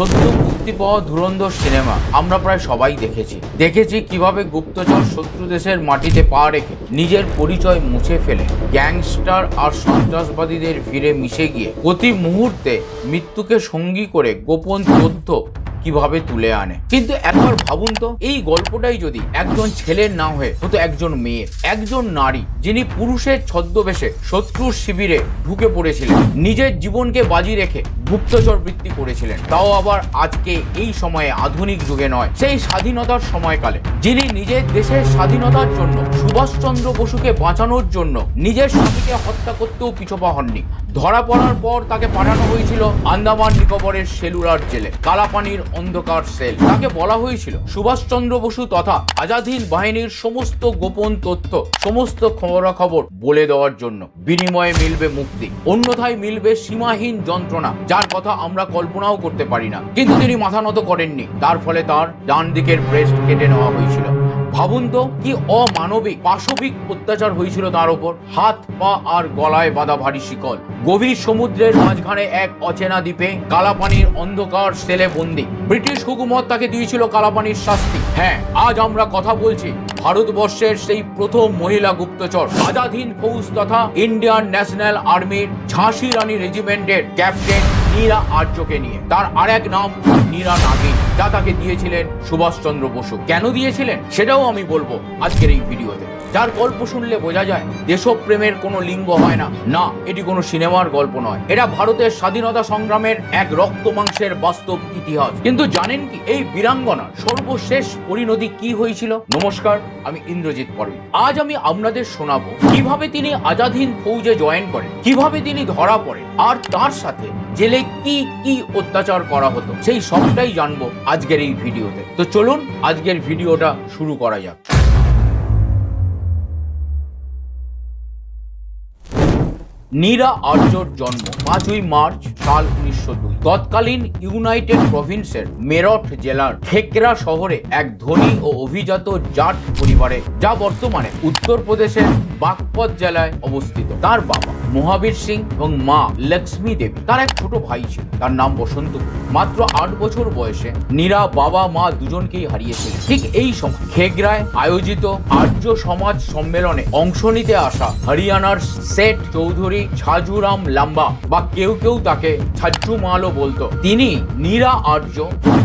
সদ্য মুক্তি পাওয়া ধুরন্ধর সিনেমা আমরা প্রায় সবাই দেখেছি কিভাবে গুপ্তচর শত্রু দেশের মাটিতে পা রেখে নিজের পরিচয় মুছে ফেলে গ্যাংস্টার আর সন্ত্রাসবাদীদের ভিড়ে মিশে গিয়ে প্রতি মুহূর্তে মৃত্যুকে সঙ্গী করে গোপন তথ্য কিভাবে তুলে আনে। কিন্তু একবার ভাবুন তো, এই গল্পটাই যদি একজন ছেলের না হয়ে হতো একজন মেয়ের, একজন নারী যিনি পুরুষের ছদ্মবেশে শত্রুর শিবিরে ঢুকে পড়েছিলেন, নিজের জীবনকে বাজি রেখে গুপ্তচর বৃত্তি করেছিলেন, তাও আবার আজকে এই সময়ে আধুনিক যুগে নয়, সেই স্বাধীনতার সময়কালে, যিনি নিজের দেশের স্বাধীনতার জন্য সুভাষচন্দ্র বসুকে বাঁচানোর জন্য নিজের স্বামীকে হত্যা করতেও পিছপা হননি। ধরা পড়ার পর তাকে পাঠানো হয়েছিল আন্দামান নিকোবরের সেলুলার জেলে, কালাপানির অন্ধকার সেল। তাকে বলা হয়েছিল সুভাষচন্দ্র বসু তথা আজাদ হিন্দ বাহিনীর সমস্ত গোপন তথ্য, সমস্ত খবরাখবর বলে দেওয়ার জন্য। বিনিময়ে মিলবে মুক্তি, অন্যথায় মিলবে সীমাহীন যন্ত্রণা, যার কথা আমরা কল্পনাও করতে পারি না। কিন্তু তিনি মাথা নত করেননি, তার ফলে তার ডান দিকের ব্রেস্ট কেটে নেওয়া হয়েছিল। ভাবুন তো, কি অমানবিক পাশবিক অত্যাচার হয়েছিল তার ওপর। হাত পা আর গলায় বাঁধা ভারী শিকল, গভীর সমুদ্রের মাঝখানে এক অচেনা দ্বীপে কালাপানির অন্ধকার সেলে বন্দী। ব্রিটিশ হুকুমত তাকে দিয়েছিল কালাপানির শাস্তি। হ্যাঁ, আজ আমরা কথা বলছি ভারতবর্ষের সেই প্রথম মহিলা গুপ্তচর, আজাদ হিন্দ ফৌজ তথা ইন্ডিয়ান ন্যাশনাল আর্মির ঝাঁসি রানী রেজিমেন্টের ক্যাপ্টেন নীরা আর্যকে নিয়ে। তার আরেক নাম নীরা নাগিন, যা তাকে দিয়েছিলেন সুভাষচন্দ্র বসু। কেন দিয়েছিলেন সেটাও আমি বলবো আজকের এই ভিডিওতে। যার গল্প শুনলে বোঝা যায় দেশপ্রেমের কোনো লিঙ্গ হয় না। না, এটি কোনো সিনেমার গল্প নয়, এটা ভারতের স্বাধীনতা সংগ্রামের এক রক্ত মাংসের বাস্তব ইতিহাস। কিন্তু জানেন কি এই বীরাঙ্গনার সর্বশেষ পরিণতি কি হয়েছিল? নমস্কার, আমি ইন্দ্রজিৎ পরবী। আজ আমি আপনাদের শোনাবো কিভাবে তিনি আজাদ হিন্দ ফৌজে জয়েন করেন, কিভাবে তিনি ধরা পড়েন, আর তার সাথে জেলে কি কি অত্যাচার করা হতো, সেই সবটাই জানবো আজকের এই ভিডিওতে। তো চলুন আজকের ভিডিওটা শুরু করা যাক। নীরা আর্যর জন্ম 5ই মার্চ সাল 1902 তৎকালীন ইউনাইটেড প্রভিন্সের মেরঠ জেলার খেকরা শহরে এক ধনী ও অভিজাত জাট পরিবারে, যা বর্তমানে উত্তরপ্রদেশের বাগপত জেলায় অবস্থিত। তার বাবা মহাবীর সিং এবং মা লক্ষ্মী দেবী। তার এক ছোট ভাই ছিল, তার নাম বসন্ত। মাত্র 8 বছর বয়সে নীরা বাবা মা দুজনকেই হারিয়েছিল। ঠিক এই সময় খেগরায় আয়োজিত আর্য সমাজ সম্মেলনে অংশ নিতে আসা হরিয়ানার সেট চৌধুরী ছাজুরাম লাম্বা, বা কেউ কেউ তাকে ছাজ্জু মালও বলতো, তিনি নীরা আর্য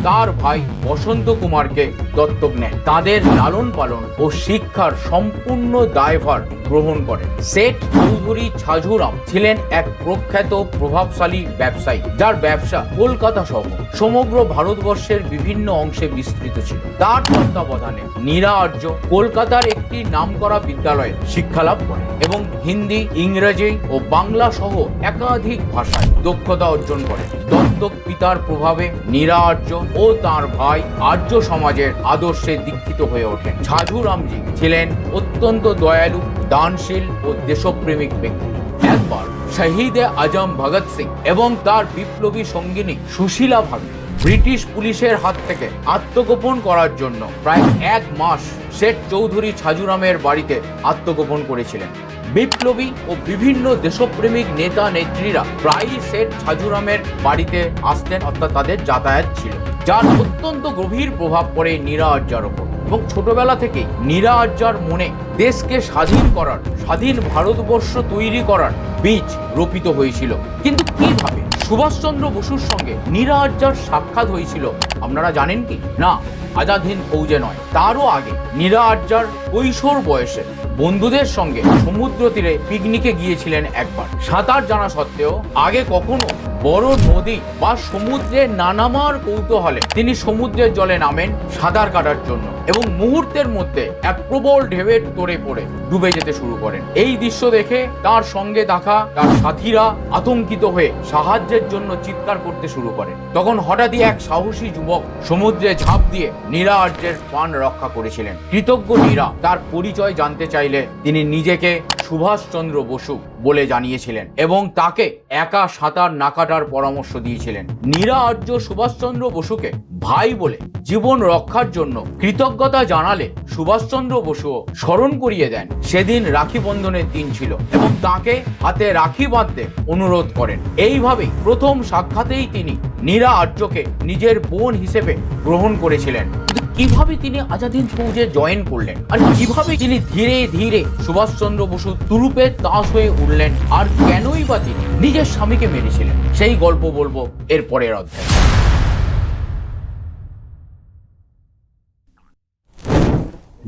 তার ভাই বসন্ত কুমারকে দত্তক নেন। তাদের লালন পালন ও শিক্ষার সম্পূর্ণ দায়ভার গ্রহণ করেন। সেট চৌধুরী ছাজুরাম ছিলেন এক প্রখ্যাত প্রভাবশালী ব্যবসায়ী, যার ব্যবসা কলকাতা সহ সমগ্র ভারতবর্ষের বিভিন্ন অংশে বিস্তৃত ছিল। তার তত্ত্বাবধানে নীরা আর্য কলকাতার একটি নামকরা বিদ্যালয়ে শিক্ষালাভ করেন এবং হিন্দি, ইংরেজি ও বাংলা সহ একাধিক ভাষায় দক্ষতা অর্জন করেন। দত্তক পিতার প্রভাবে নীরা আর্য ও তার ভাই আর্য সমাজের আদর্শে দীক্ষিত হয়ে ওঠেন। ছাজুরামজি ছিলেন অত্যন্ত দয়ালু, দানশীল ও দেশপ্রেমিক ব্যক্তি। একবার শহীদে আজম ভগৎ সিং এবং তার বিপ্লবী সঙ্গিনী সুশীলা ভাবী ব্রিটিশ পুলিশের হাত থেকে আত্মগোপন করার জন্য প্রায় 1 মাস শেঠ চৌধুরী ছাজুরামের বাড়িতে আত্মগোপন করেছিলেন। বিপ্লবী ও বিভিন্ন দেশপ্রেমিক নেতা নেত্রীরা প্রায়ই শেঠ ছাজুরামের বাড়িতে আসতেন, অর্থাৎ তাদের যাতায়াত ছিল, যার অত্যন্ত গভীর প্রভাব পড়ে নীরা আর্যার ওপর। এবং ছোটবেলা থেকেই নীরা আর্যার মনে দেশকে স্বাধীন করার, স্বাধীন ভারতবর্ষ তৈরি করার বীজ রোপিত হয়েছিল। কিন্তু কিভাবে সুভাষচন্দ্র বসুর সঙ্গে নীরা আর্যার সাক্ষাৎ হয়েছিল আপনারা জানেন কি? না, আজাদ হিন্দ ফৌজে নয়, তারও আগে নীরা আর্যার কৈশোর বয়সে বন্ধুদের সঙ্গে সমুদ্র তীরে পিকনিকে গিয়েছিলেন একবার। সাঁতার জানা সত্ত্বেও আগে কখনো বড় নদী বা সমুদ্রে না নামার কৌতূহলে তিনি সমুদ্রের জলে নামেন সাঁতার কাটার জন্য এবং মুহূর্তের মধ্যে এক প্রবল ঢেউয়ের তোড়ে পড়ে ডুবে যেতে শুরু করেন। এই দৃশ্য দেখে তার সঙ্গে থাকা তার সাথীরা আতঙ্কিত হয়ে সাহায্যের জন্য চিৎকার করতে শুরু করেন। তখন হঠাৎই এক সাহসী যুবক সমুদ্রে ঝাঁপ দিয়ে নীরা আর্যের প্রাণ রক্ষা করেছিলেন। কৃতজ্ঞ নীরা তার পরিচয় জানতে চাইলে চাইলে তিনি নিজেকে সুভাষচন্দ্র বসু বলে জানিয়েছিলেন এবং তাকে একা সাঁতার না কাটার পরামর্শ দিয়েছিলেন। নীরা আর্য সুভাষচন্দ্র বসুকে ভাই বলে জীবন রক্ষার জন্য কৃতজ্ঞতা জানালে সুভাষচন্দ্র বসুও স্মরণ করিয়ে দেন সেদিন রাখি বন্ধনের দিন ছিল এবং তাকে হাতে রাখি বাঁধতে অনুরোধ করেন। এইভাবেই প্রথম সাক্ষাতেই তিনি নীরা আর্যকে নিজের বোন হিসেবে গ্রহণ করেছিলেন। কিভাবে তিনি আজাদ হিন্দ ফৌজে জয়েন করলেন আর কিভাবে তিনি ধীরে ধীরে সুভাষচন্দ্র বসু তুরুপের তাস হয়ে উঠলেন আর কেনই বা তিনি নিজের স্বামীকে মেরেছিলেন, সেই গল্প বলবো এর পরের অধ্যায়ে।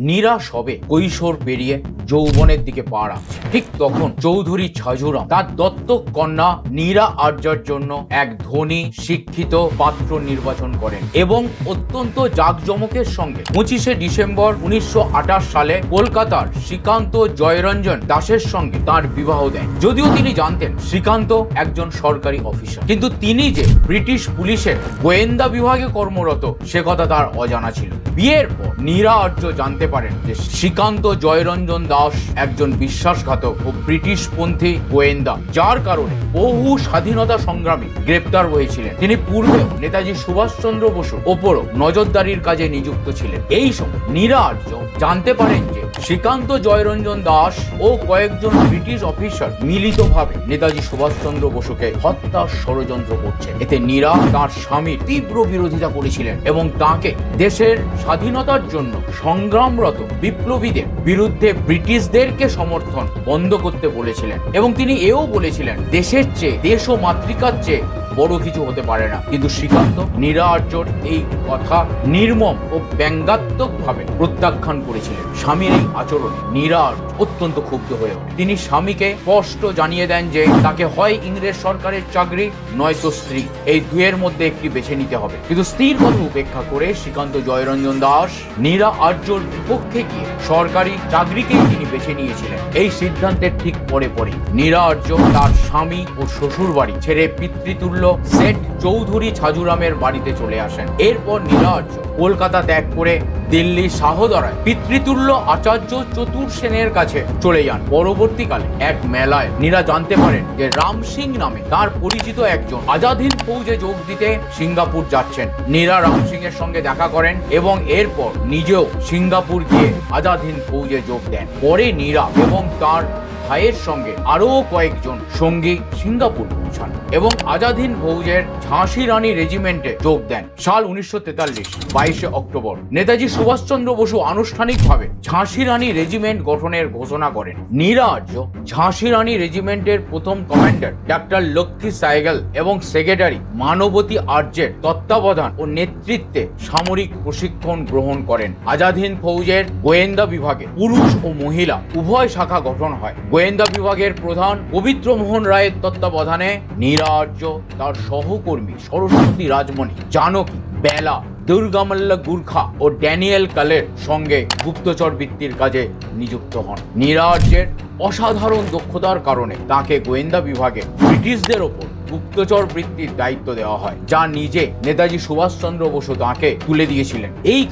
নীরা সবে কৈশোর পেরিয়ে যৌবনের দিকে পা রাখছে, ঠিক তখন চৌধুরী ছাজুরাম তার দত্তক কন্যা নীরা আর্যর জন্য এক ধনী শিক্ষিত পাত্র নির্বাচন করেন এবং অত্যন্ত জাঁকজমকের সঙ্গে 25শে ডিসেম্বর 1928 সালে কলকাতার শ্রীকান্ত জয়রঞ্জন দাসের সঙ্গে তার বিবাহ দেন। যদিও তিনি জানতেন শ্রীকান্ত একজন সরকারি অফিসার, কিন্তু তিনি যে ব্রিটিশ পুলিশের গোয়েন্দা বিভাগে কর্মরত সে কথা তার অজানা ছিল। বিয়ের পর নীরা আর্য জানতে পারেন যে শ্রীকান্ত জয়রঞ্জন দাস একজন বিশ্বাসঘাতক ও ব্রিটিশপন্থী গোয়েন্দা, যার কারণে বহু স্বাধীনতা সংগ্রামী গ্রেপ্তার হয়েছিলেন। তিনি পূর্বেও নেতাজি সুভাষচন্দ্র বসুর ওপরও নজরদারির কাজে নিযুক্ত ছিলেন। এই সময় নীরা আর্য জানতে পারেন যে শ্রীকান্ত জয়রঞ্জন দাস ও কয়েকজন ব্রিটিশ অফিসার মিলিতভাবে নেতাজি সুভাষচন্দ্র বসুকে হত্যার ষড়যন্ত্র করছে। এতে নীরা তার স্বামীর তীব্র বিরোধিতা করেছিলেন এবং তাকে দেশের স্বাধীনতার জন্য সংগ্রামরত বিপ্লবীদের বিরুদ্ধে ব্রিটিশদেরকে সমর্থন বন্ধ করতে বলেছিলেন এবং তিনি এও বলেছিলেন দেশের চেয়ে, দেশ ও মাতৃকার চেয়ে বড় কিছু হতে পারে না। কিন্তু শ্রীকান্ত নীরা আর্যর এই কথা নির্মম ও ব্যঙ্গাত্মকভাবে প্রত্যাখ্যান করেছিলেন। স্বামীর এই আচরণে নীরা আর্য অত্যন্ত ক্ষুব্ধ হয়ে ওঠে। তিনি স্বামীকে স্পষ্ট জানিয়ে দেন যে তাকে হয় ইংরেজ সরকারের চাকরি নয়তো স্ত্রী, এই দুয়ের মধ্যে একটি বেছে নিতে হবে। কিন্তু স্ত্রীর কথা উপেক্ষা করে শ্রীকান্ত জয়রঞ্জন দাস নীরা আর্যর বিপক্ষে গিয়ে সরকারি চাকরিকেই তিনি বেছে নিয়েছিলেন। এই সিদ্ধান্তের ঠিক পরে পরে নীরা আর্য তার স্বামী ও শ্বশুর বাড়ি ছেড়ে পিতৃতুল্য সেট চৌধুরী ছাজুরামের বাড়িতে চলে আসেন। এরপর নীরা আর্য কলকাতা ত্যাগ করে দিল্লি শাহদরায় পিতৃতুল্য আচার্য চতুর সেনের কাছে চলে যান। পরবর্তীকালে এক মেলায় নীরা জানতে পারেন যে রাম সিং নামে তার পরিচিত একজন আজাদ হিন্দ ফৌজে যোগ দিতে সিঙ্গাপুর যাচ্ছেন। নীরা রাম সিং এর সঙ্গে দেখা করেন এবং এরপর নিজেও সিঙ্গাপুর গিয়ে আজাদ হিন্দ ফৌজে যোগ দেন। পরে নীরা এবং তার ভাইয়ের সঙ্গে আরও কয়েকজন সঙ্গী সিঙ্গাপুর পৌঁছান এবং আজাদ হিন্দ ফৌজের ঝাঁসি রানী রেজিমেন্টে যোগ দেন। সাল 1943 22শে অক্টোবর নেতাজি সুভাষচন্দ্র বসু আনুষ্ঠানিকভাবে ঝাঁসি রানী রেজিমেন্ট গঠনের ঘোষণা করেন। নীরা আর্য ঝাঁসি রানী রেজিমেন্টের প্রথম কমান্ডার ডাক্তার লক্ষ্মী সাইগল এবং সেক্রেটারি মানবতী আর্যের তত্ত্বাবধান ও নেতৃত্বে সামরিক প্রশিক্ষণ গ্রহণ করেন। আজাদ হিন্দ ফৌজের গোয়েন্দা বিভাগে পুরুষ ও মহিলা উভয় শাখা গঠন হয়। গোয়েন্দা বিভাগের প্রধান পবিত্র মোহন রায়ের তত্ত্বাবধানে নীরা আর্য তার সহকর্মী সরস্বতী রাজমণি, জানকী, বেলা, দুর্গামল্লা গুর্খা ও ড্যানিয়েল কালের সঙ্গে গুপ্তচর বৃত্তির কাজে নিযুক্ত হন। নীরা আর্যের অসাধারণ দক্ষতার কারণে তাকে গোয়েন্দা বিভাগে ব্রিটিশদের ওপর গুপ্তচর বৃত্তির দায়িত্ব দেওয়া হয়, যা নিজে নেতাজি সুভাষচন্দ্র বসু তাকে তুলে দিয়েছিলেন। এই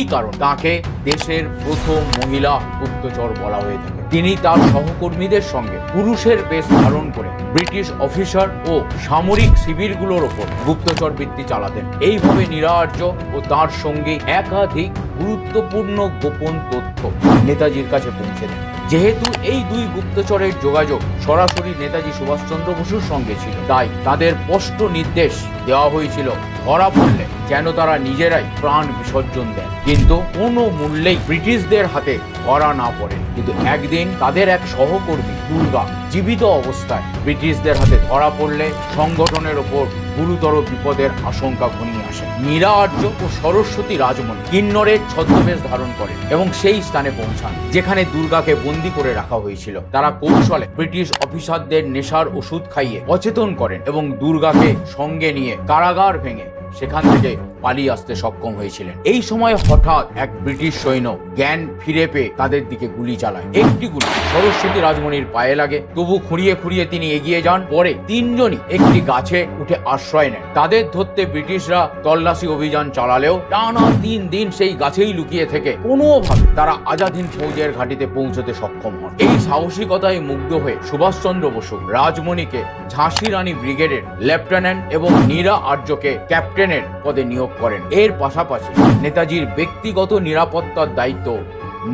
কারণে তাকে দেশের প্রথম মহিলা গুপ্তচর বলা হয়ে থাকে। তিনি তার সহকর্মীদের সঙ্গে পুরুষের বেশ ধারণ করে ব্রিটিশ অফিসার ও সামরিক শিবিরগুলোর ওপর গুপ্তচর বৃত্তি চালাতেন। এইভাবে নীরা আর্য ও তার সঙ্গে একাধিক গুরুত্বপূর্ণ গোপন তথ্য নেতাজির কাছে পৌঁছে দেন। যেহেতু এই দুই গুপ্তচরের যোগাযোগ সরাসরি নেতাজি সুভাষচন্দ্র বসুর সঙ্গে ছিল, তাই তাদের স্পষ্ট নির্দেশ দেওয়া হয়েছিল ধরা পড়লে যেন তারা নিজেরাই প্রাণ বিসর্জন দেন, কিন্তু কোনো মূল্যেই ব্রিটিশদের হাতে ধরা না পড়ে। কিন্তু একদিন তাদের এক সহকর্মী দুর্গা জীবিত অবস্থায় ব্রিটিশদের হাতে ধরা পড়লে সংগঠনের ওপর গুরুতর বিপদের আশঙ্কা ঘনিয়ে আসে। নীরা আর্য ও সরস্বতী রাজমণি কিন্নরের ছদ্মবেশ ধারণ করেন এবং সেই স্থানে পৌঁছান যেখানে দুর্গাকে বন্দী করে রাখা হয়েছিল। তারা কৌশলে ব্রিটিশ অফিসারদের নেশার ওষুধ খাইয়ে অচেতন করেন এবং দুর্গাকে সঙ্গে নিয়ে কারাগার ভেঙে সেখান থেকে পালিয়ে আসতে সক্ষম হয়েছিলেন। এই সময় হঠাৎ এক ব্রিটিশ সৈন্য জ্ঞান ফিরে পেয়ে তাদের দিকে গুলি চালায়। একটি গুলি সরস্বতী রাজমণির পায়ে লাগে, তবু খুঁড়িয়ে খুঁড়িয়ে তিনি এগিয়ে যান। পরে তিনজনই একটি গাছে উঠে আশ্রয় নেন। তাদের ধরতে ব্রিটিশরা তল্লাশি অভিযান চালালেও টানা 3 দিন সেই গাছেই লুকিয়ে থেকে কোনোভাবে তারা আজাদ হিন্দ ফৌজের ঘাঁটিতে পৌঁছতে সক্ষম হন। এই সাহসিকতায় মুগ্ধ হয়ে সুভাষচন্দ্র বসু রাজমণিকে ঝাঁসি রানী ব্রিগেডের লেফটেন্যান্ট এবং নীরা আর্যকে ক্যাপ্টেনের পদে নিয়োগ করেন। এর পাশাপাশি নেতাজির ব্যক্তিগত নিরাপত্তার দায়িত্ব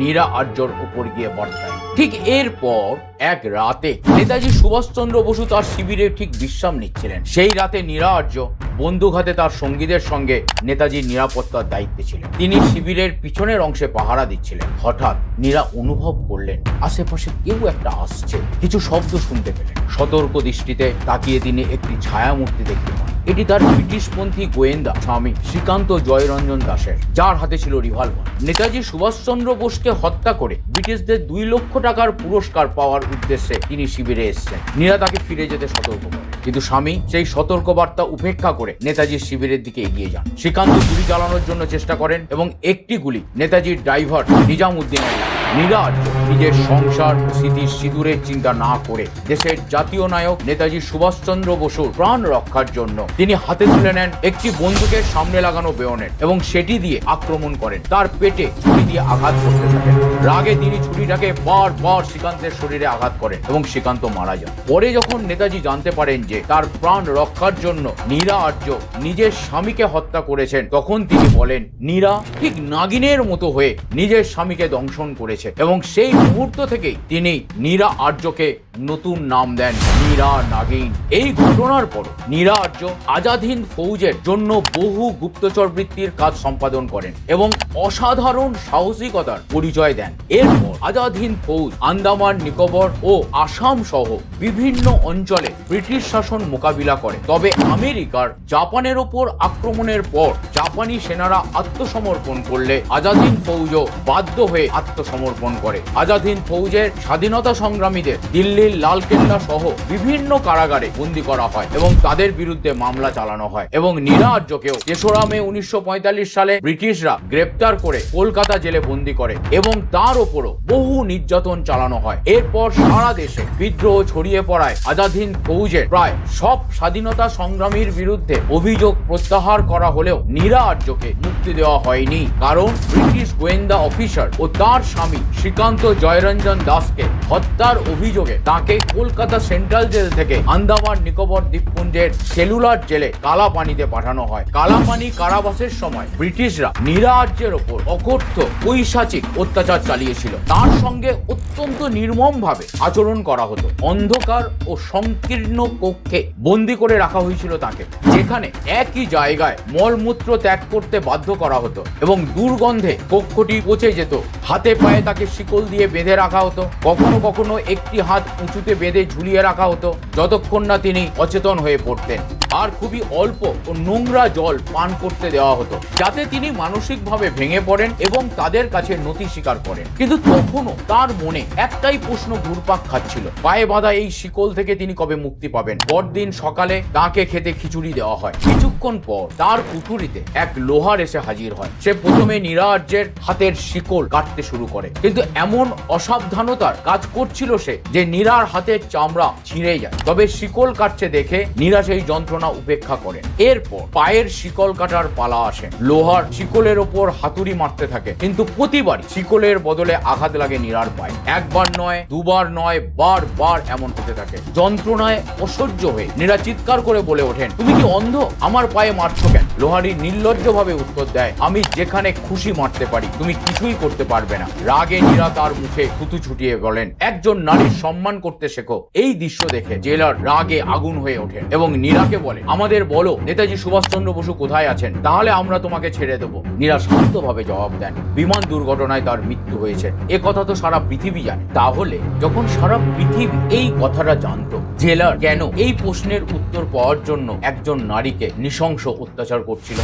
নীরা আর্যর উপর গিয়ে বর্তায়। ঠিক এরপর এক রাতে নেতাজি সুভাষচন্দ্র বসু তার শিবিরে ঠিক বিশ্রাম নিচ্ছিলেন। সেই রাতে নীরা আর্য বন্দুক হাতে তার সঙ্গীদের সঙ্গে নেতাজির নিরাপত্তার দায়িত্বে ছিলেন। তিনি শিবিরের পিছনের অংশে পাহারা দিচ্ছিলেন। হঠাৎ নীরা অনুভব করলেন আশেপাশে কেউ একটা আসছে। কিছু শব্দ শুনতে পেলেন। সতর্ক দৃষ্টিতে তাকিয়ে তিনি একটি ছায়ামূর্তি দেখতে পান। এটি তার ব্রিটিশপন্থী গোয়েন্দা স্বামী শ্রীকান্ত জয়রঞ্জন দাসের, যার হাতে ছিল রিভলভার। নেতাজি সুভাষচন্দ্র বোসকে হত্যা করে ব্রিটিশদের 2 লক্ষ টাকার পুরস্কার পাওয়ার উদ্দেশ্যে তিনি শিবিরে এসেছেন। নীরা তাকে ফিরে যেতে সতর্ক করে, কিন্তু স্বামী সেই সতর্কবার্তা উপেক্ষা করে নেতাজির শিবিরের দিকে এগিয়ে যান। শ্রীকান্ত গুলি চালানোর জন্য চেষ্টা করেন এবং একটি গুলি নেতাজির ড্রাইভার নিজামুদ্দিনের লাগে। নীরা আর্য নিজের সংসার ও স্মৃতির সিঁদুরের চিন্তা না করে দেশের জাতীয় নায়ক নেতাজি সুভাষচন্দ্র বসুর প্রাণ রক্ষার জন্য তিনি হাতে তুলে নেন একটি বন্দুকের সামনে লাগানো বেয়নেট এবং সেটি দিয়ে আক্রমণ করেন। তার পেটে ছুরি দিয়ে আঘাত করতে থাকেন। রাগে তিনি ছুরিটাকে বারবার শ্রীকান্তের শরীরে আঘাত করেন এবং শ্রীকান্ত মারা যান। পরে যখন নেতাজি জানতে পারেন যে তার প্রাণ রক্ষার জন্য নীরা আর্য নিজের স্বামীকে হত্যা করেছেন, তখন তিনি বলেন নীরা ঠিক নাগিনের মতো হয়ে নিজের স্বামীকে দংশন করেছে এবং সেই মুহূর্ত থেকেই তিনি নীরা আর্যকে নতুন নাম দেন নীরা নাগিন। এই ঘটনার পর নীরা আর্য আজাদ হিন্দ ফৌজের জন্য বহু গুপ্তচর বৃত্তির কাজ সম্পাদন করেন এবং অসাধারণ সাহসিকতার পরিচয় দেন। এরপর আজাদ হিন্দ ফৌজ আন্দামান নিকোবর ও আসাম সহ বিভিন্ন অঞ্চলে ব্রিটিশ শাসন মোকাবিলা করে। তবে আমেরিকার জাপানের ওপর আক্রমণের পর জাপানি সেনারা আত্মসমর্পণ করলে আজাদ হিন্দ ফৌজও বাধ্য হয়ে আত্মসমর্পণ করে। আজাদ হিন্দ ফৌজের স্বাধীনতা সংগ্রামীদের দিল্লির লালকেল্লা সহ বিভিন্ন কারাগারে বন্দী করা হয় এবং তাদের বিরুদ্ধে মামলা চালানো হয় এবং নীরা আর্যকেও 3রা মে 1945 সালে ব্রিটিশরা গ্রেপ্তার করে কলকাতা জেলে বন্দী করে এবং তার ওপরও বহু নির্যাতন চালানো হয়। এরপর সারা দেশে বিদ্রোহ ছড়িয়ে পড়ায় আজাদ হিন্দ ফৌজের প্রায় সব স্বাধীনতা সংগ্রামীর বিরুদ্ধে অভিযোগ প্রত্যাহার করা হলেও নীরা আর্যকে মুক্তি দেওয়া হয়নি, কারণ ব্রিটিশ গোয়েন্দা অফিসার ও তার স্বামী শ্রীকান্ত জয়রঞ্জন দাসকে হত্যার অভিযোগে তাকে কলকাতা সেন্ট্রাল জেল থেকে আন্দামান নিকোবর দ্বীপপুঞ্জের সেলুলার জেলে কালাপানিতে পাঠানো হয়। কালাপানি কারাবাসের সময় ব্রিটিশরা নীরা আর্যের ওপর অকথ্য পৈশাচিক অত্যাচার চালিয়েছিল। তার সঙ্গে অত্যন্ত নির্মমভাবে আচরণ করা হতো। অন্ধকার ও সংকীর্ণ কক্ষে বন্দী করে রাখা হয়েছিল তাকে, যেখানে একই জায়গায় মলমূত্র ত্যাগ করতে বাধ্য করা হতো এবং দুর্গন্ধে কক্ষটি পচে যেত। হাতে পায়ে তাকে শিকল দিয়ে বেঁধে রাখা হতো। কখনো কখনো একটি হাত উঁচুতে বেঁধে ঝুলিয়ে রাখা হতো যতক্ষণ না তিনি অচেতন হয়ে পড়তেন। আর খুবই অল্প ও নোংরা জল পান করতে দেওয়া হতো যাতে তিনি মানসিকভাবে ভেঙে পড়েন এবং তাদের কাছে নতি স্বীকার করেন। কিন্তু তখনও তার মনে একটাই প্রশ্ন ঘুরপাক খাচ্ছিল, পায়ে বাঁধা এই শিকল থেকে তিনি কবে মুক্তি পাবেন। পরদিন সকালে তাকে খেতে খিচুড়ি দেওয়া হয়। কিছুক্ষণ পর তার কুঠুরিতে এক লোহার এসে হাজির হয়। সে প্রথমে নীরা আর্যের হাতের শিকল কাটতে শুরু করে, কিন্তু এমন অসাবধানতার কাজ করছিল সে যে নীরার হাতের চামড়া ছিঁড়ে যায়। তবে শিকল কাটছে দেখে নীরা সেই যন্ত্রণা উপেক্ষা করেন। এরপর পায়ের শিকল কাটার পালা আসে। লোহার শিকলের ওপর হাতুড়ি মারতে থাকে, কিন্তু প্রতিবারই শিকলের বদলে আঘাত লাগে নীরার পায়ে। একবার নয়, দুবার নয়, বারবার এমন হতে থাকে। যন্ত্রণায় অসহ্য হয়ে নীরা চিৎকার করে বলে ওঠেন, তুমি কি অন্ধ? আমার পায়ে মারছো কেন? লোহারি নির্লজ্জভাবে উত্তর দেয়, আমি যেখানে খুশি মারতে পারি, তুমি কিছুই করতে পারবে না। রাগে নীরা তার মুখে থুতু ছুটিয়ে বলেন, একজন নারীর সম্মান করতে শেখো। এই দৃশ্য দেখে জেলার রাগে আগুন হয়ে ওঠেন এবং নীরাকে বলে, আমাদের বলো নেতাজি সুভাষচন্দ্র বসু কোথায় আছেন, তাহলে আমরা তোমাকে ছেড়ে দেবো। নীরা শান্তভাবে জবাব দেন, বিমান দুর্ঘটনায় তার মৃত্যু হয়েছে। এ কথা তো সারা পৃথিবী জানে। তাহলে যখন সারা পৃথিবী এই কথাটা জানতো, জেলার কেন এই প্রশ্নের উত্তর পাওয়ার জন্য একজন নারীকে নৃশংস অত্যাচার করছিল?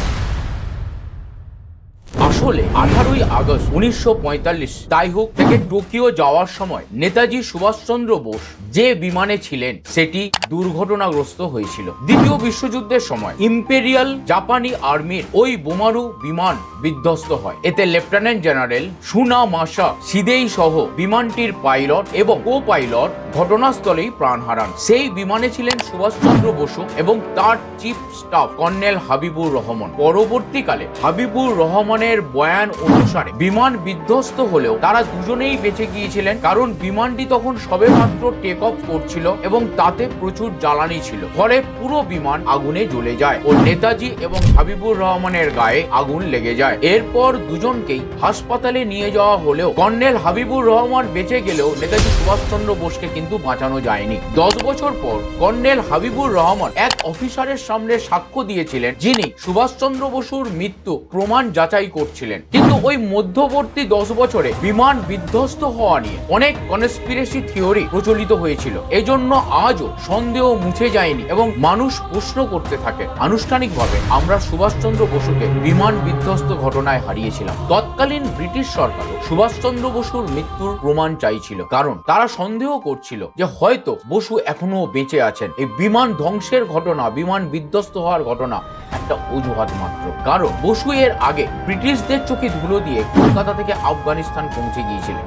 আসলে 18ই আগস্ট 1945 তাইহুক থেকে টোকিও যাওয়ার সময় নেতাজি সুভাষচন্দ্র বোস যে বিমানে ছিলেন সেটি দুর্ঘটনাগ্রস্ত হয়েছিল। দ্বিতীয় বিশ্বযুদ্ধের সময় ইম্পেরিয়াল জাপানি আর্মির ওই বোমারু বিমান বিধ্বস্ত হয়। এতে লেফটেন্যান্ট জেনারেল সুনামাসা সিদেই সহ বিমানটির পাইলট এবং কো পাইলট ঘটনাস্থলেই প্রাণ হারান। সেই বিমানে ছিলেন সুভাষচন্দ্র বসু এবং তার chief staff colonel Habibur Rahman. পরবর্তীকালে হাবিবুর রহমানের বয়ান অনুসারে বিমান বিধ্বস্ত হলেও তারা দুজনেই বেঁচে গিয়েছিলেন, কারণ বিমানটি তখন সবেমাত্র টেক অফ করছিল এবং তাতে প্রচুর জ্বালানি ছিল। ফলে পুরো বিমান আগুনে জ্বলে যায় ও নেতাজি এবং হাবিবুর রহমানের গায়ে আগুন লেগে যায়। এরপর দুজনকেই হাসপাতালে নিয়ে যাওয়া হলেও কর্নেল হাবিবুর রহমান বেঁচে গেলেও নেতাজি সুভাষচন্দ্র বোসকে কিন্তু বাঁচানো যায়নি। 10 বছর পর কর্নেল হাবিবুর রহমান এক অফিসারের সামনে সাক্ষ্য দিয়েছিলেন, যিনি সুভাষচন্দ্র বসুর মৃত্যু প্রমাণ যাচাই করছিলেন। কিন্তু ওই মধ্যবর্তী 10 বছরে বিমান বিধ্বস্ত হওয়া নিয়ে অনেক কনস্পিরেসি থিওরি প্রচলিত হয়েছিল। এজন্য আজও সন্দেহ মুছে যায়নি এবং মানুষ প্রশ্ন করতে থাকে। আনুষ্ঠানিকভাবে আমরা সুভাষচন্দ্র বসুকে বিমান বিধ্বস্ত ঘটনায় হারিয়েছিলাম। তৎকালীন ব্রিটিশ সরকার সুভাষচন্দ্র বসুর মৃত্যুর প্রমাণ চাইছিল, কারণ তারা সন্দেহ করছিল যে হয়তো বসু এখনো বেঁচে আছেন। এই বিমান ধ্বংসের ঘটনা, বিমান বিধ্বস্ত হওয়ার ঘটনা একটা অজুহাত মাত্র, কারণ বসু এর আগে ব্রিটিশদের চোখে ধুলো দিয়ে কলকাতা থেকে আফগানিস্তান পৌঁছে গিয়েছিলেন।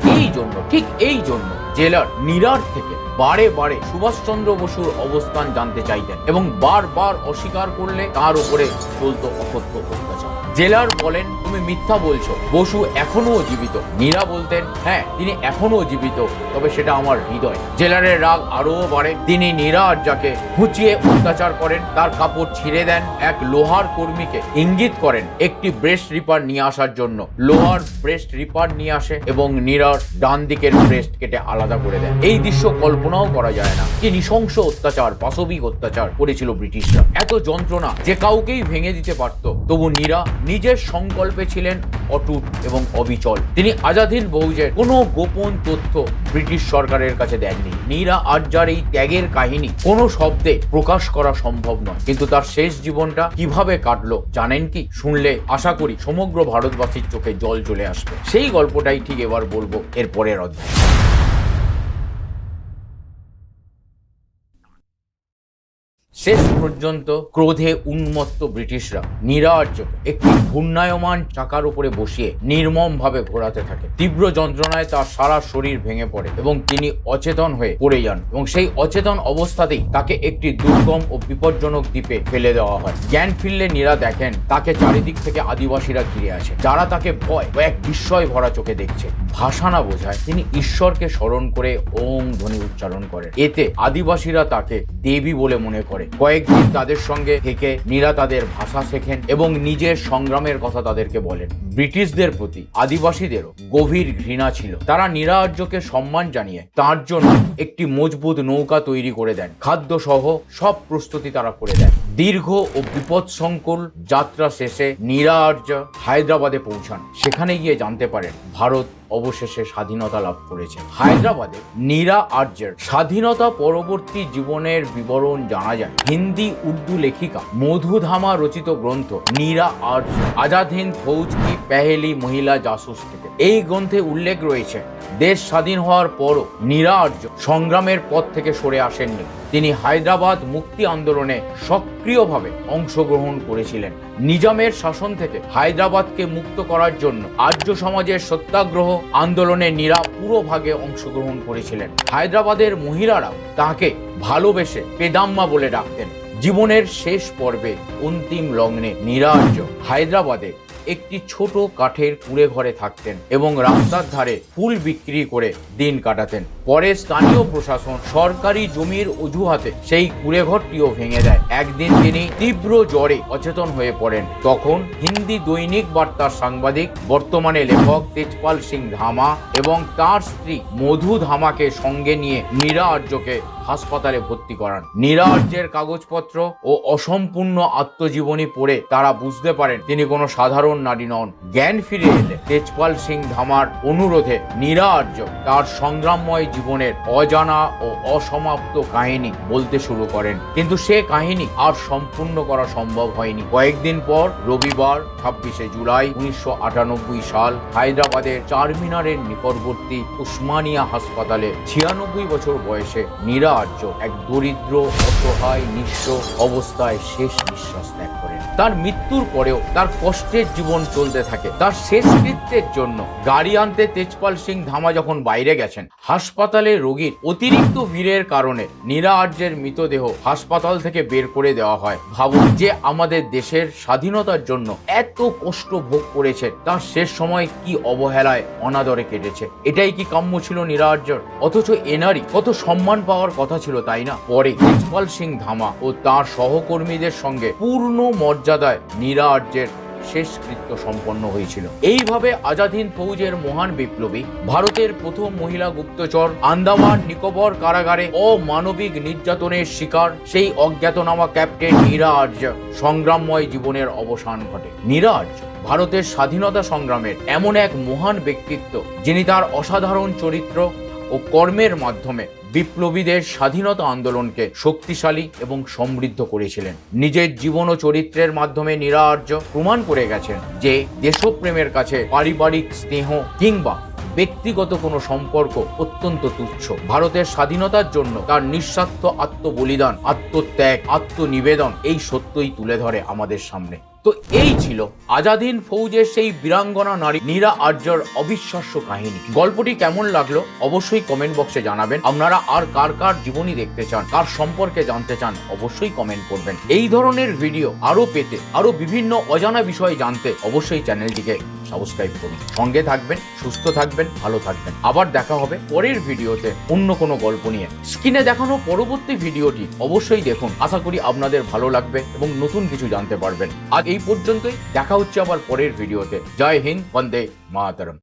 ঠিক এই জন্য জেলার নিরার থেকে বারে বারে সুভাষচন্দ্র বসুর অবস্থান জানতে চাইতেন এবং বারবার অস্বীকার করলে তার উপরে চলত অকথ্য অত্যাচার। জেলার বলেন, তুমি মিথ্যা বলছো, বসু এখনো জীবিত। নীরা বলতেন, হ্যাঁ তিনি এখনো জীবিত, তবে সেটা আমার হৃদয়। জেলারের রাগ আরো বাড়ে। তিনি নীরা আরজাকে খুঁচিয়ে অত্যাচার করেন, তার কাপড় ছিঁড়ে দেন, এক লোহার কর্মীকে ইঙ্গিত করেন একটি ব্রেস্ট রিপার নিয়ে আসার জন্য। লোহার ব্রেস্ট রিপার নিয়ে আসে এবং নীরার ডান দিকের ব্রেস্ট কেটে আলাদা করে দেন। এই দৃশ্য কল্পনাও করা যায় না কি নৃশংস অত্যাচার, পাশবিক অত্যাচার করেছিল ব্রিটিশরা। এত যন্ত্রণা যে কাউকেই ভেঙে দিতে পারত, তবু নীরা নিজের সংকল্পে ছিলেন অটুট এবং অবিচল। তিনি আজাদ হিন্দ ফৌজের কোনো গোপন তথ্য ব্রিটিশ সরকারের কাছে দেননি। নীরা আরজার এই ত্যাগের কাহিনী কোনো শব্দে প্রকাশ করা সম্ভব নয়, কিন্তু তার শেষ জীবনটা কিভাবে কাটলো জানেন কি? শুনলে আশা করি সমগ্র ভারতবাসীর চোখে জল চলে আসবে। সেই গল্পটাই ঠিক এবার বলবো এর পরের অধ্যায়ে। শেষ পর্যন্ত ক্রোধে উন্মত্ত ব্রিটিশরা নীরা আরজাকে একটি ঘূর্ণায়মান চাকার উপরে বসিয়ে নির্মমভাবে ঘোরাতে থাকে। তীব্র যন্ত্রণায় তার সারা শরীর ভেঙে পড়ে এবং তিনি অচেতন হয়ে পড়ে যান এবং সেই অচেতন অবস্থাতেই তাকে একটি দুর্গম ও বিপজ্জনক দ্বীপে ফেলে দেওয়া হয়। জ্ঞান ফিরলে নীরা দেখেন তাকে চারিদিক থেকে আদিবাসীরা ঘিরে আছে, যারা তাকে ভয় ও এক বিস্ময় ভরা চোখে দেখছে। ভাষা না বোঝায় তিনি ঈশ্বরকে স্মরণ করে ওম ধ্বনি উচ্চারণ করেন। এতে আদিবাসীরা তাকে দেবী বলে মনে করে। কয়েকদিন তাদের সঙ্গে থেকে নীরা তাদের ভাষা শেখেন এবং নিজের সংগ্রামের কথা তাদেরকে বলেন। ব্রিটিশদের প্রতি আদিবাসীদেরও গভীর ঘৃণা ছিল। তারা নীরা আরজাকে সম্মান জানিয়ে তার জন্য একটি মজবুত নৌকা তৈরি করে দেন। খাদ্য সহ সব প্রস্তুতি তারা করে দেন। দীর্ঘ ও বিপদসংকুল যাত্রা শেষে নীরা আরজা হায়দ্রাবাদে পৌঁছান। সেখানে গিয়ে জানতে পারেন ভারত অবশেষে স্বাধীনতা লাভ করেছে। হায়দ্রাবাদে নীরা আরজার স্বাধীনতা পরবর্তী জীবনের বিবরণ জানা যায় হিন্দি উর্দু লেখিকা মধুধামা রচিত গ্রন্থ নীরা আরজা আজাদ হিন্দ ফৌজ কি পেহেলি মহিলা জাসুস থেকে। এই গ্রন্থে উল্লেখ রয়েছে দেশ স্বাধীন হওয়ার পরও নীরা আরজা সংগ্রামের পথ থেকে সরে আসেননি। তিনি হায়দ্রাবাদ মুক্তি আন্দোলনে সক্রিয়ভাবে অংশগ্রহণ করেছিলেন। নিজামের শাসন থেকে হায়দ্রাবাদকে মুক্ত করার জন্য আর্য সমাজের সত্যাগ্রহ আন্দোলনে নীরা পুরোভাগে অংশগ্রহণ করেছিলেন। হায়দ্রাবাদের মহিলারাও তাকে ভালোবেসে পেদাম্মা বলে ডাকতেন। জীবনের শেষ পর্বে অন্তিম লগ্নে নীরা আরজা হায়দ্রাবাদে একটি ছোট কাঠের কুঁড়ে ঘরে থাকতেন এবং রাস্তার ধারে ফুল বিক্রি করে দিন কাটাতেন। পরে স্থানীয় প্রশাসন সরকারি জমির অজুহাতে সেই কুঁড়ে ঘরটিও ভেঙে দেয়। একদিন তিনি তীব্র জ্বরে অচেতন হয়ে পড়েন। তখন হিন্দি দৈনিক বার্তার সাংবাদিক, বর্তমানে লেখক তেজপাল সিং ধামা এবং তার স্ত্রী মধু ধামাকে সঙ্গে নিয়ে নীরা আরজাকে হাসপাতালে ভর্তি করান। নীরা আর্যের কাগজপত্র ও অসম্পূর্ণ আত্মজীবনী পড়ে তারা বুঝতে পারেন তিনি কোনো সাধারণ নারী নন। জ্ঞান ফিরে এলে তেজপাল সিং ধামার অনুরোধে নীরা আর্য তার সংগ্রামময় জীবনের অজানা ও অসমাপ্ত কাহিনী বলতে শুরু করেন, কিন্তু সে কাহিনী আর সম্পূর্ণ করা সম্ভব হয়নি। কয়েকদিন পর রবিবার 26শে জুলাই 1998 সাল হায়দ্রাবাদের চারমিনারের নিকটবর্তী উসমানিয়া হাসপাতালে 96 বছর বয়সে নীরা আর্য এক দরিদ্র, অসহায়, নিঃস্ব অবস্থায় শেষ নিঃশ্বাস ত্যাগ করেন। তার মৃত্যুর পরেও তার কষ্টের জীবন চলতে থাকে। তার শেষকৃত্যের জন্য গাড়ি আনতে তেজপাল সিং ধামা যখন বাইরে গেছেন, হাসপাতালে রোগীর অতিরিক্ত ভিড়ের কারণে নীরা আর্যের মৃতদেহ হাসপাতাল থেকে বের করে দেওয়া হয়। ভাবুন যে আমাদের দেশের স্বাধীনতার জন্য এত কষ্ট ভোগ করেছে, তার শেষ সময় কি অবহেলায়, অনাদরে কেটেছে। এটাই কি কাম্য ছিল নীরা আর্যর? অথচ এনারই কত সম্মান পাওয়ার কথা ছিল, তাই না? পরে তেজপাল সিং ধামা ও তার সহকর্মীদের সঙ্গে পূর্ণ মর্যাদায় নীরা আর্যের শেষকৃত্য সম্পন্ন হয়েছিল। এইভাবে আজাদ হিন্দ ফৌজের মহান বিপ্লবী, ভারতের প্রথম মহিলা গুপ্তচর, আন্দামান নিকোবর কারাগারে অমানবিক নির্যাতনের শিকার সেই অজ্ঞাতনামা ক্যাপ্টেন নীরা আর্য সংগ্রামময় জীবনের অবসান ঘটে। নীরা আর্য ভারতের স্বাধীনতা সংগ্রামের এমন এক মহান ব্যক্তিত্ব, যিনি তার অসাধারণ চরিত্র ও কর্মের মাধ্যমে বিপ্লবীদের স্বাধীনতা আন্দোলনকে শক্তিশালী এবং সমৃদ্ধ করেছিলেন। নিজের জীবন ও চরিত্রের মাধ্যমে নীরা আর্য প্রমাণ করে গেছেন যে দেশপ্রেমের কাছে পারিবারিক স্নেহ কিংবা ব্যক্তিগত কোনো সম্পর্ক অত্যন্ত তুচ্ছ। ভারতের স্বাধীনতার জন্য তার নিঃস্বার্থ আত্মবলিদান, আত্মত্যাগ, আত্মনিবেদন এই সত্যই তুলে ধরে আমাদের সামনে। তো এই ছিল আজাদ হিন্দ ফৌজের সেই বীরাঙ্গনা নারী নীরা আর্যর অবিশ্বাস্য কাহিনী। গল্পটি কেমন লাগলো অবশ্যই কমেন্ট বক্সে জানাবেন। আপনারা আর কার কার জীবনী দেখতে চান, কার সম্পর্কে জানতে চান, অবশ্যই কমেন্ট করবেন। এই ধরনের ভিডিও আরো পেতে, আরো বিভিন্ন অজানা বিষয় জানতে অবশ্যই চ্যানেলটিকে সাবস্ক্রাইব করুন। সঙ্গে থাকবেন, সুস্থ থাকবেন, ভালো থাকবেন। আবার দেখা হবে পরের ভিডিওতে অন্য কোনো গল্প নিয়ে। স্ক্রিনে দেখানো পরবর্তী ভিডিওটি অবশ্যই দেখুন। আশা করি আপনাদের ভালো লাগবে এবং নতুন কিছু জানতে পারবেন। আজ এই পর্যন্তই, দেখা হচ্ছে আবার পরের ভিডিওতে। জয় হিন্দ, বন্দে মাতরম।